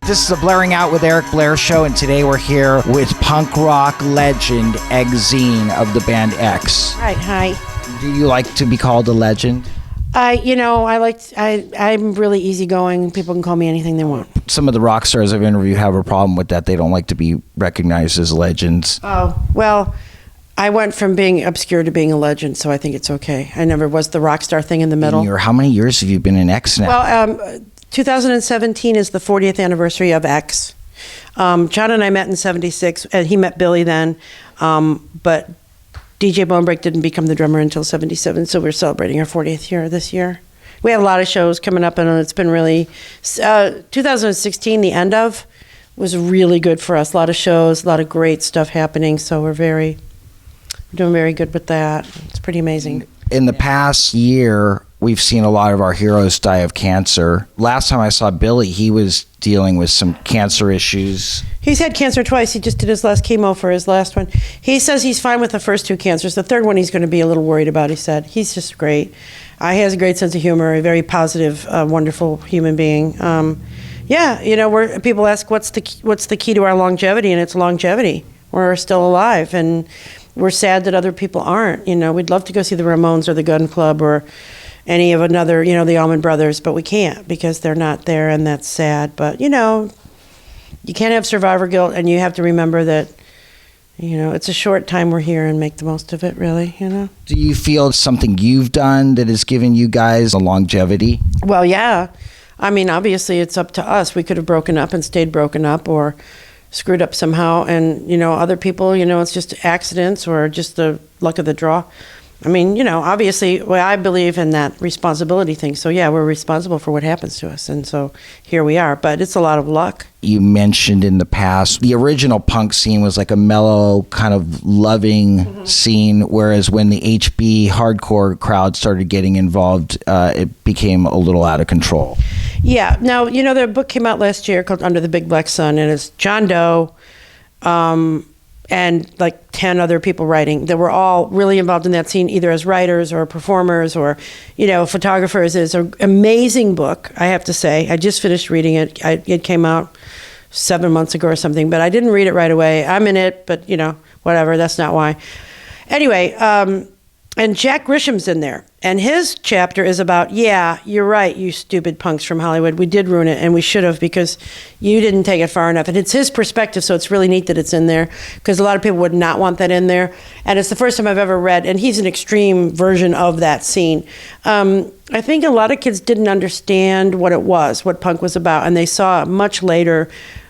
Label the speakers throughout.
Speaker 1: This is the Blairing Out with Eric Blair show, and today we're here with punk rock legend Exene of the band X.
Speaker 2: Right, hi.
Speaker 1: Do you like to be called a legend?
Speaker 2: I'm really easygoing. People can call me anything they want.
Speaker 1: Some of the rock stars I've interviewed have a problem with that. They don't like to be recognized as legends.
Speaker 2: Oh, well, I went from being obscure to being a legend, so I think it's okay. I never was the rock star thing in the middle.
Speaker 1: How many years have you been in X now?
Speaker 2: Well, 2017 is the 40th anniversary of X. John and I met in 76, and he met Billy then, but DJ Bonebreak didn't become the drummer until 77, so we're celebrating our 40th year this year. We have a lot of shows coming up, and it's been really... 2016, the end of, was really good for us. A lot of shows, a lot of great stuff happening, so we're doing very good with that. It's pretty amazing.
Speaker 1: In the past year, we've seen a lot of our heroes die of cancer. Last time I saw Billy, he was dealing with some cancer issues.
Speaker 2: He's had cancer twice. He just did his last chemo for his last one. He says he's fine with the first two cancers. The third one he's going to be a little worried about, he said. He's just great. He has a great sense of humor, a very positive, wonderful human being. Where people ask what's the key to our longevity, and it's longevity. We're still alive, and we're sad that other people aren't. We'd love to go see the Ramones or the Gun Club or any of another, the Allman Brothers, but we can't because they're not there, and that's sad. But, you can't have survivor guilt, and you have to remember that, it's a short time we're here and make the most of it, really,
Speaker 1: Do you feel something you've done that has given you guys a longevity?
Speaker 2: Well, yeah. I mean, obviously, it's up to us. We could have broken up and stayed broken up or screwed up somehow, and, other people, it's just accidents or just the luck of the draw. I mean, obviously, I believe in that responsibility thing. So, yeah, we're responsible for what happens to us. And so here we are. But it's a lot of luck.
Speaker 1: You mentioned in the past, the original punk scene was like a mellow, kind of loving scene, whereas when the HB hardcore crowd started getting involved, it became a little out of control.
Speaker 2: Yeah. Now, their book came out last year called Under the Big Black Sun, and it's John Doe, and like 10 other people writing that were all really involved in that scene, either as writers or performers or, photographers. It's an amazing book, I have to say. I just finished reading it. It came out 7 months ago or something, but I didn't read it right away. I'm in it, but, whatever, that's not why. Anyway, and Jack Grisham's in there, and his chapter is about, yeah, you're right, you stupid punks from Hollywood. We did ruin it, and we should have, because you didn't take it far enough. And it's his perspective, so it's really neat that it's in there, because a lot of people would not want that in there. And it's the first time I've ever read, and he's an extreme version of that scene. I think a lot of kids didn't understand what punk was about, and they saw much later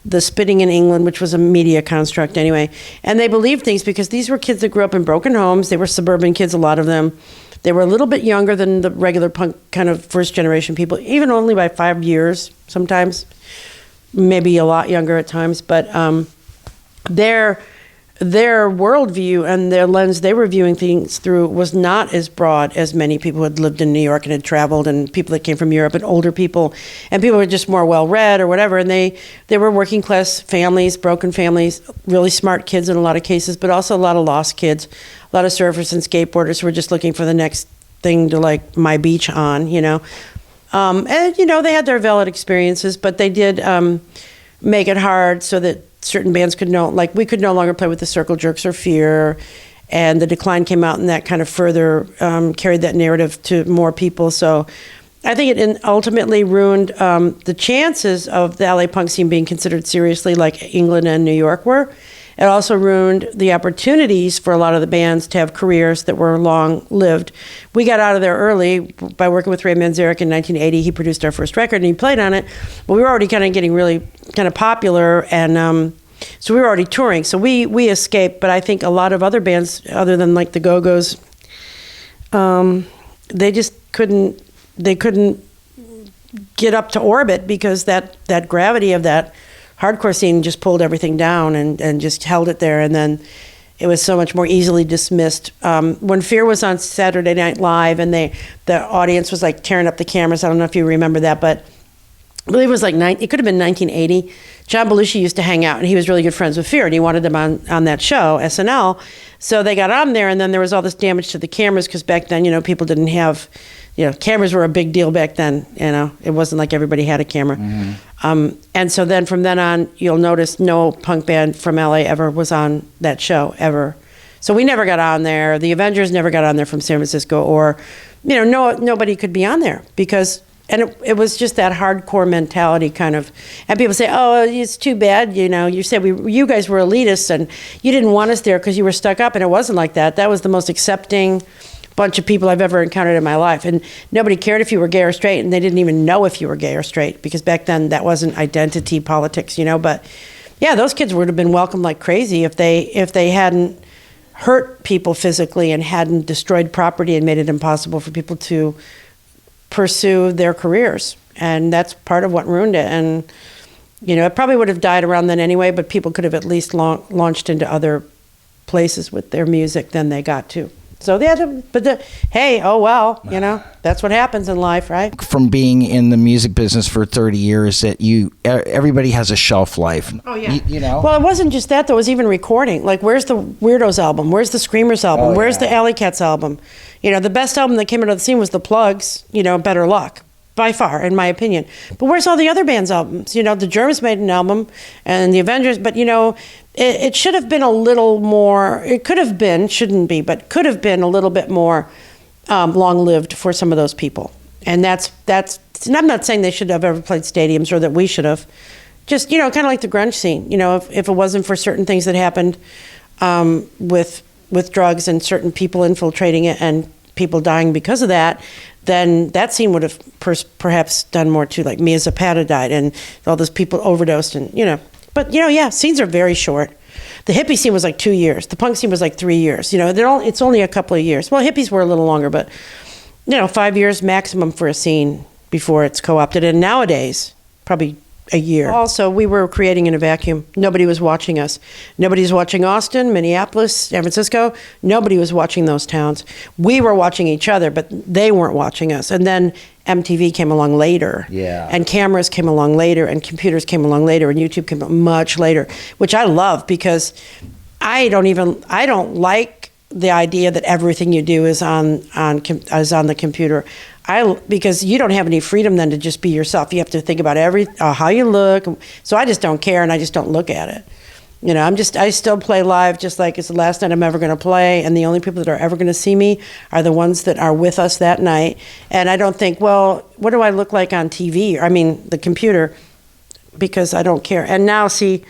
Speaker 2: the Spitting in England, which was a media construct anyway. And they believed things because these were kids that grew up in broken homes. They were suburban kids, a lot of them. They were a little bit younger than the regular punk kind of first generation people, even only by 5 years sometimes, maybe a lot younger at times. But their worldview and their lens they were viewing things through was not as broad as many people who had lived in New York and had traveled, and people that came from Europe, and older people, and people who were just more well-read or whatever. And they were working class families, broken families, really smart kids in a lot of cases, but also a lot of lost kids, a lot of surfers and skateboarders who were just looking for the next thing to like my beach on, and they had their valid experiences, but they did make it hard so that certain bands we could no longer play with the Circle Jerks or Fear, and The Decline came out, and that kind of further carried that narrative to more people. So I think it ultimately ruined the chances of the LA punk scene being considered seriously like England and New York were. It also ruined the opportunities for a lot of the bands to have careers that were long-lived. We got out of there early by working with Ray Manzarek in 1980. He produced our first record, and he played on it. But we were already kind of getting really kind of popular, and so we were already touring. So we escaped, but I think a lot of other bands, other than like the Go-Go's, they just couldn't get up to orbit because that gravity of that hardcore scene just pulled everything down and just held it there, and then it was so much more easily dismissed. When Fear was on Saturday Night Live and the audience was like tearing up the cameras, I don't know if you remember that, but I believe it was it could have been 1980. John Belushi used to hang out, and he was really good friends with Fear, and he wanted them on that show, SNL. So they got on there, and then there was all this damage to the cameras because back then, people didn't have, cameras were a big deal back then. It wasn't like everybody had a camera. Mm-hmm. And so then from then on, you'll notice no punk band from LA ever was on that show, ever. So we never got on there. The Avengers never got on there from San Francisco, or, nobody could be on there because, and it was just that hardcore mentality kind of, and people say, oh, it's too bad, you said you guys were elitists and you didn't want us there because you were stuck up, and it wasn't like that. That was the most accepting bunch of people I've ever encountered in my life, and nobody cared if you were gay or straight, and they didn't even know if you were gay or straight, because back then that wasn't identity politics, but yeah, those kids would have been welcomed like crazy if they hadn't hurt people physically and hadn't destroyed property and made it impossible for people to pursue their careers. And that's part of what ruined it. And it probably would have died around then anyway, but people could have at least launched into other places with their music than they got to. So they had to, hey, oh well, that's what happens in life, right?
Speaker 1: From being in the music business for 30 years, that everybody has a shelf life.
Speaker 2: Oh yeah.
Speaker 1: Well,
Speaker 2: it wasn't just that, though. It was even recording. Like, where's the Weirdos album? Where's the Screamers album? Where's the Alley Cats album? The best album that came out of the scene was the Plugs. Better Luck, by far, in my opinion. But where's all the other bands' albums? The Germs made an album, and the Avengers. But it should have been a little more. It could have been, shouldn't be, but could have been a little bit more long-lived for some of those people. And that's. And I'm not saying they should have ever played stadiums or that we should have. Just kind of like the grunge scene. If it wasn't for certain things that happened with drugs and certain people infiltrating it and people dying because of that, then that scene would have perhaps done more too. Like Mia Zapata died, and all those people overdosed, and But scenes are very short. The hippie scene was like 2 years. The punk scene was like 3 years. It's only a couple of years. Well, hippies were a little longer, but 5 years maximum for a scene before it's co-opted. And nowadays, probably a year. Also, we were creating in a vacuum. Nobody was watching us. Nobody was watching Austin, Minneapolis, San Francisco. Nobody was watching those towns. We were watching each other, but they weren't watching us. And then MTV came along later.
Speaker 1: Yeah.
Speaker 2: And cameras came along later, and computers came along later, and YouTube came along much later, which I love because I don't like the idea that everything you do is on the computer. Because you don't have any freedom then to just be yourself. You have to think about how you look. So I just don't care, and I just don't look at it. I still play live just like it's the last night I'm ever going to play, and the only people that are ever going to see me are the ones that are with us that night. And I don't think, well, what do I look like on TV? The computer, because I don't care. And now, see,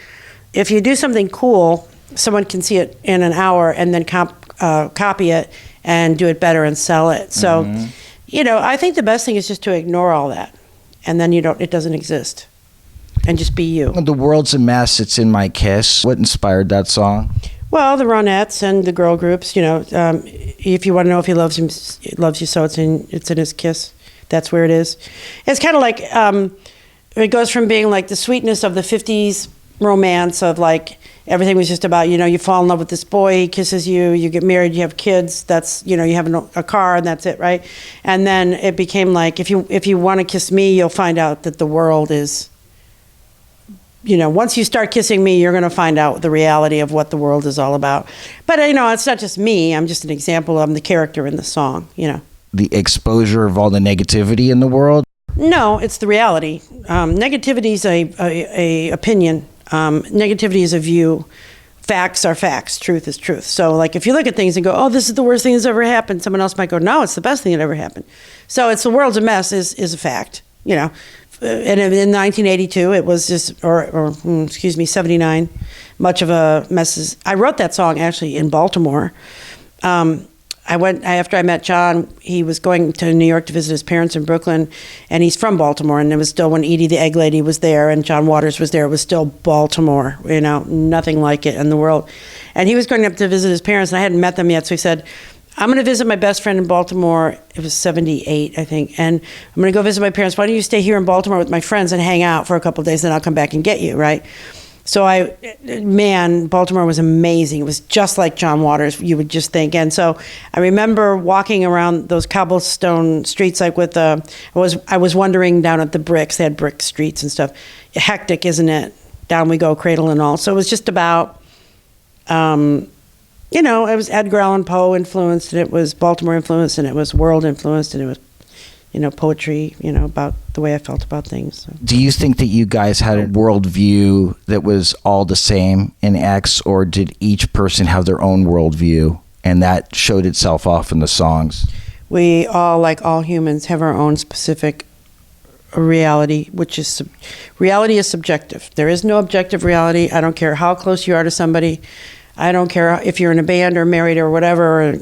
Speaker 2: if you do something cool, someone can see it in an hour and then copy it and do it better and sell it. So. Mm-hmm. I think the best thing is just to ignore all that, and then it doesn't exist, and just be you.
Speaker 1: The world's a mess. It's in my kiss. What inspired that song?
Speaker 2: Well, the Ronettes and the girl groups. If you want to know if he loves you, so it's in his kiss. That's where it is. It's kind of like it goes from being like the sweetness of the '50s romance of like. Everything was just about, you fall in love with this boy, he kisses you, you get married, you have kids, that's, you have a car, and that's it, right? And then it became like, if you want to kiss me, you'll find out that the world is, once you start kissing me, you're going to find out the reality of what the world is all about. But, it's not just me, I'm just an example, I'm the character in the song,
Speaker 1: The exposure of all the negativity in the world?
Speaker 2: No, it's the reality. Negativity is a opinion. Negativity is a view. Facts are facts. Truth is truth. So, like, if you look at things and go, "Oh, this is the worst thing that's ever happened," someone else might go, "No, it's the best thing that ever happened." So, it's the world's a mess is a fact. And in 1982, it was just, or 79, much of a mess. I wrote that song actually in Baltimore. After I met John, he was going to New York to visit his parents in Brooklyn, and he's from Baltimore, and it was still when Edie the Egg Lady was there and John Waters was there, it was still Baltimore, nothing like it in the world. And he was going up to visit his parents, and I hadn't met them yet, so he said, I'm going to visit my best friend in Baltimore. It was 78, I think, and I'm going to go visit my parents. Why don't you stay here in Baltimore with my friends and hang out for a couple of days, then I'll come back and get you, right? So Baltimore was amazing. It was just like John Waters, you would just think. And so I remember walking around those cobblestone streets, like I was wandering down at the bricks. They had brick streets and stuff. Hectic, isn't it? Down we go, cradle and all. So it was just about, it was Edgar Allan Poe influenced, and it was Baltimore influenced, and it was world influenced, and it was, poetry, about the way I felt about things. So.
Speaker 1: Do you think that you guys had a worldview that was all the same in X, or did each person have their own worldview and that showed itself off in the songs?
Speaker 2: We all, like all humans, have our own specific reality, which is reality is subjective. There is no objective reality. I don't care how close you are to somebody. I don't care if you're in a band or married or whatever,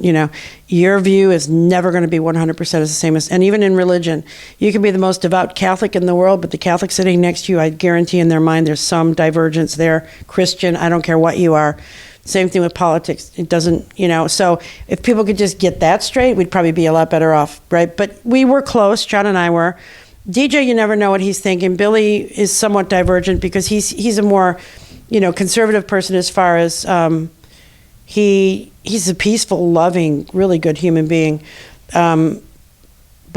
Speaker 2: your view is never going to be 100% the same as, and even in religion, you can be the most devout Catholic in the world, but the Catholic sitting next to you, I guarantee in their mind there's some divergence there. Christian, I don't care what you are. Same thing with politics. It doesn't, so if people could just get that straight, we'd probably be a lot better off, right? But we were close, John and I were. DJ, you never know what he's thinking. Billy is somewhat divergent because he's a more conservative person as far as he's a peaceful, loving, really good human being. But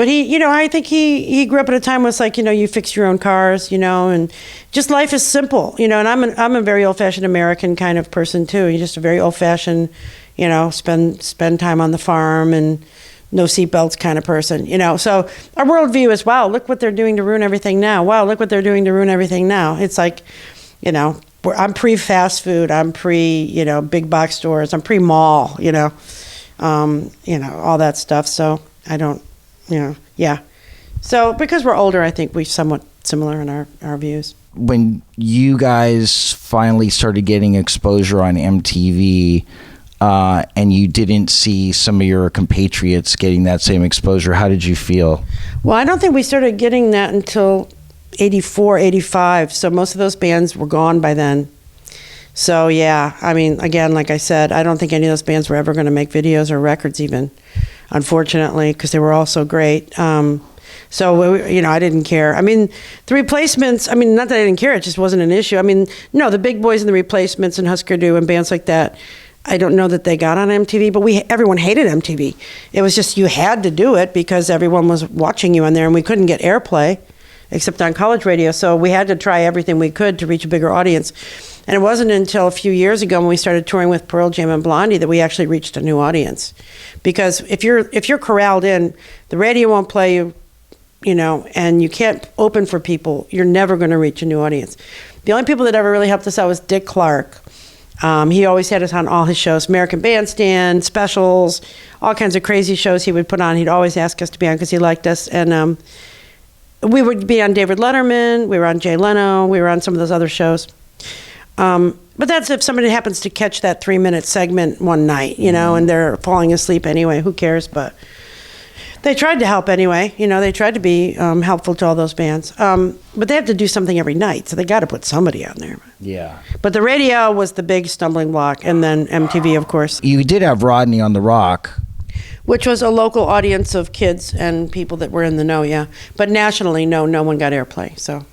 Speaker 2: I think he grew up at a time when it's like, you fix your own cars, and just life is simple, and I'm a very old-fashioned American kind of person too. You're just a very old-fashioned, spend time on the farm and no seatbelts kind of person, So our worldview is, wow, look what they're doing to ruin everything now. Wow, look what they're doing to ruin everything now. It's like, I'm pre-fast food. I'm big box stores. I'm pre-mall. All that stuff. So I don't, yeah. So because we're older, I think we're somewhat similar in our views.
Speaker 1: When you guys finally started getting exposure on MTV, and you didn't see some of your compatriots getting that same exposure, how did you feel?
Speaker 2: Well, I don't think we started getting that until 84, 85. So most of those bands were gone by then. So yeah, again, like I said, I don't think any of those bands were ever going to make videos or records even, unfortunately, because they were all so great. So, I didn't care. The Replacements, not that I didn't care, it just wasn't an issue. No, the Big Boys and the Replacements and Husker Du and bands like that, I don't know that they got on MTV, but everyone hated MTV. It was just, you had to do it because everyone was watching you on there, and we couldn't get airplay except on college radio. So we had to try everything we could to reach a bigger audience. And it wasn't until a few years ago when we started touring with Pearl Jam and Blondie that we actually reached a new audience. Because if you're corralled in, the radio won't play you, and you can't open for people, you're never going to reach a new audience. The only people that ever really helped us out was Dick Clark. He always had us on all his shows, American Bandstand, specials, all kinds of crazy shows he would put on. He'd always ask us to be on because he liked us. And we would be on David Letterman, we were on Jay Leno, we were on some of those other shows. But that's if somebody happens to catch that 3-minute segment one night, and they're falling asleep anyway, who cares? But they tried to help anyway. They tried to be helpful to all those bands. But they have to do something every night, so they got to put somebody on there.
Speaker 1: Yeah.
Speaker 2: But the radio was the big stumbling block, and then MTV, of course.
Speaker 1: You did have Rodney on the Rock,
Speaker 2: which was a local audience of kids and people that were in the know, yeah. But nationally, no one got airplay. So,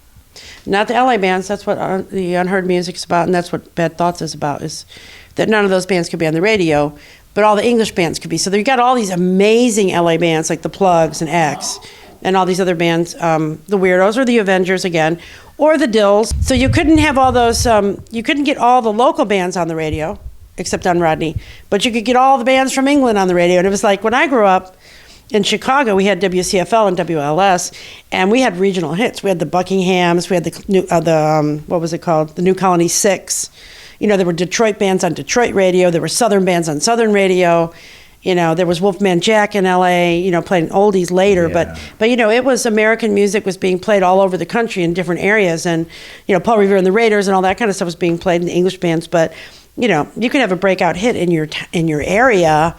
Speaker 2: not the LA bands. That's what the Unheard Music is about, and that's what Bad Thoughts is about. Is that none of those bands could be on the radio, but all the English bands could be. So you got all these amazing LA bands like the Plugs and X, and all these other bands, the Weirdos or the Avengers again, or the Dills. So you couldn't have all those. You couldn't get all the local bands on the radio, except on Rodney, but you could get all the bands from England on the radio. And it was like when I grew up in Chicago, we had WCFL and WLS, and we had regional hits. We had the Buckinghams, we had the new, what was it called? The New Colony Six. There were Detroit bands on Detroit radio. There were Southern bands on Southern radio. There was Wolfman Jack in LA, playing oldies later.
Speaker 1: Yeah.
Speaker 2: But it was American music was being played all over the country in different areas. And, Paul Revere and the Raiders and all that kind of stuff was being played in the English bands. But, you could have a breakout hit in your area.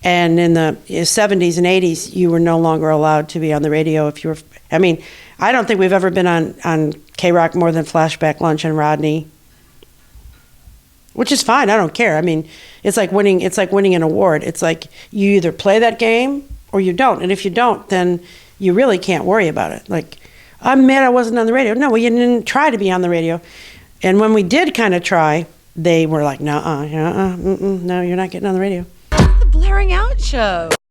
Speaker 2: And in the 70s and 80s, you were no longer allowed to be on the radio if you were, I don't think we've ever been on K-Rock more than Flashback Lunch and Rodney. Which is fine. I don't care. It's like winning an award. It's like you either play that game or you don't. And if you don't, then you really can't worry about it. Like, I'm mad I wasn't on the radio. No, you didn't try to be on the radio. And when we did kind of try, they were like, no, you're not getting on the radio.
Speaker 3: The Blairing Out Show.